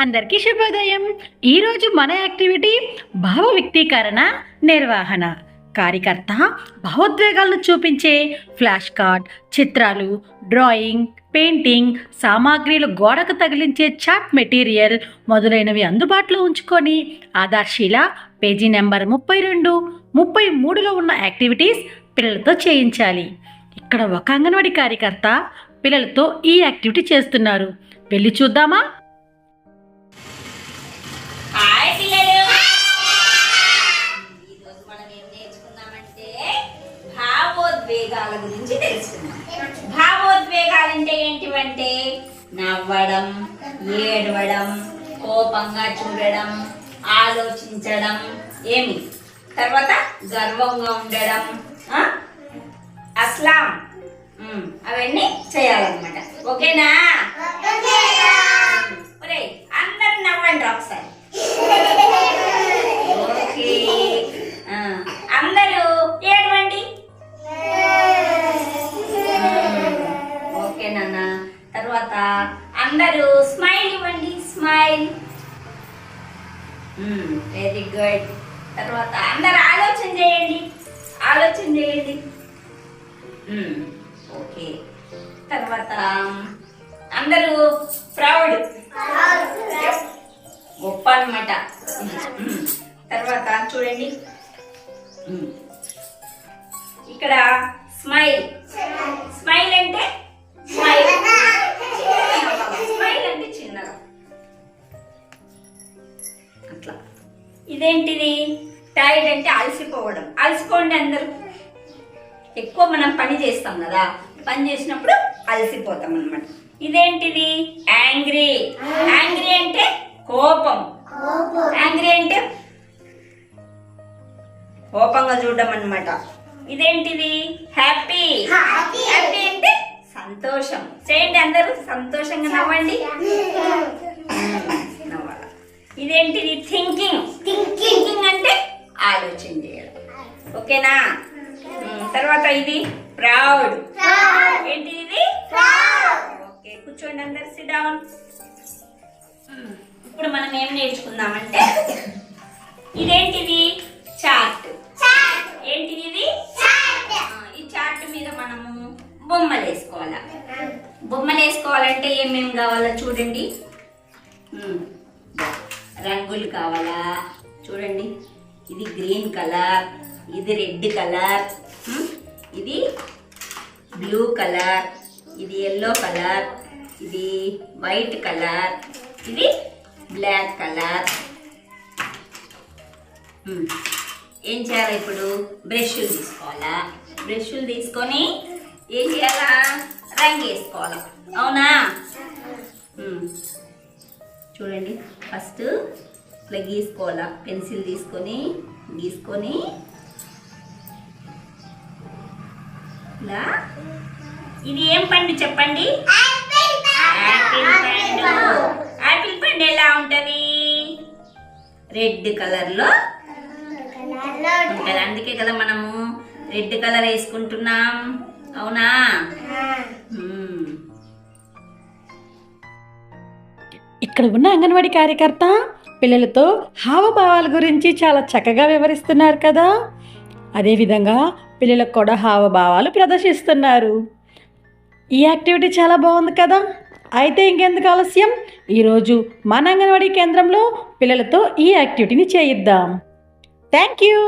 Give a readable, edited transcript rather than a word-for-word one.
అందరికీ శుభోదయం. ఈరోజు మన యాక్టివిటీ భావ వ్యక్తీకరణ నిర్వహణ. కార్యకర్త భావోద్వేగాలను చూపించే ఫ్లాష్ కార్డ్, చిత్రాలు, డ్రాయింగ్, పెయింటింగ్ సామాగ్రిలు, గోడకు తగిలించే చాట్ మెటీరియల్ మొదలైనవి అందుబాటులో ఉంచుకొని ఆధార్శీల పేజీ నెంబర్ 32, 33లో ఉన్న యాక్టివిటీస్ పిల్లలతో చేయించాలి. ఇక్కడ ఒక అంగన్వాడీ కార్యకర్త పిల్లలతో ఈ యాక్టివిటీ చేస్తున్నారు. వెళ్ళి చూద్దామా? హాయ్ పిల్లలు, ఈరోజు మనం ఏం నేర్చుకున్నామంటే భావోద్వేగాల గురించి తెలుసుకున్నాం. భావోద్వేగాలు అంటే ఏంటివంటే నవ్వడం, ఏడవడం, కోపంగా చూడడం, ఆలోచించడం, తర్వాత గర్వంగా ఉండడం, అస్లాం, అవన్నీ చేయాలన్నమాట. ఓకేనా? అందరు నవ్వండి ఒకసారి. ఓకే, అందరూ ఏడవండి. ఓకే నాన్న. తర్వాత అందరూ స్మైల్ ఇవ్వండి. స్మైల్. Very good. తర్వాత అందరు ఆలోచన చేయండి. ఆలోచన చేయండి. ఓకే. తర్వాత అందరూ ప్రౌడ్, గొప్ప అన్నమాట. తర్వాత చూడండి, ఇక్కడ స్మైల్. స్మైల్ అంటే స్మైల్ అంటే చిన్నగా అట్లా. ఇదేంటిది? టైర్డ్ అంటే అలసిపోవడం. అలసిపోండి అందరూ. ఎక్కువ మనం పని చేస్తాం కదా, పని చేసినప్పుడు అలసిపోతాం అన్నమాట. ఇదేంటిది? యాంగ్రీ. యాంగ్రీ అంటే కోపం. యాంగ్రీ అంటే కోపంగా చూడడం అన్నమాట. ఇదేంటిది? హ్యాపీ. హ్యాపీ అంటే సంతోషం. చేయండి అందరూ, సంతోషంగా నవ్వండి. నవ్వాలి. ఇదేంటిది? థింకింగ్. థింకింగ్ అంటే ఆలోచన చేయడం. ఓకేనా? తర్వాత ఇది ప్రౌడ్. ఏంటి ఇది? ఓకే, కూర్చోండి అందరు. SIT down. ఇప్పుడు మనం ఏం నేర్చుకుందామంటే ఇదేంటిది? చార్ట్. ఏంటిది ఇది? ఈ చార్ట్ మీద మనము బొమ్మలు వేసుకోవాలా. బొమ్మలు వేసుకోవాలంటే ఏమేమి కావాలో చూడండి. రంగులు కావాలా? చూడండి, ఇది గ్రీన్ కలర్, ఇది రెడ్ కలర్, ఇది బ్లూ కలర్, ఇది ఎల్లో కలర్, ఇది వైట్ కలర్, ఇది బ్లాక్ కలర్. ఏం చేయాలి ఇప్పుడు? బ్రష్లు తీసుకోవాలా. బ్రష్లు తీసుకొని ఏం చేయాలా? రంగు వేసుకోవాలా. అవునా? చూడండి, ఫస్ట్ ఇట్లా గీసుకోవాలా. పెన్సిల్ తీసుకొని గీసుకొని ఇలా. ఇది ఏం పండు చెప్పండి? యాపిల్ పండు. యాపిల్ పండు ఎలా ఉంటది? రెడ్ కలర్ లో ఉంటది. అందుకే కదా మనము రెడ్ కలర్ వేసుకుంటున్నాం. అవునా? ఇక్కడ ఉన్న అంగన్వాడీ కార్యకర్త పిల్లలతో హావభావాల గురించి చాలా చక్కగా వివరిస్తున్నారు కదా. అదేవిధంగా పిల్లలకు కూడా హావభావాలు ప్రదర్శిస్తున్నారు. ఈ యాక్టివిటీ చాలా బాగుంది కదా. అయితే ఇంకెందుకు ఆలస్యం, ఈరోజు మన అంగన్వాడీ కేంద్రంలో పిల్లలతో ఈ యాక్టివిటీని చేయిద్దాం. Thank you.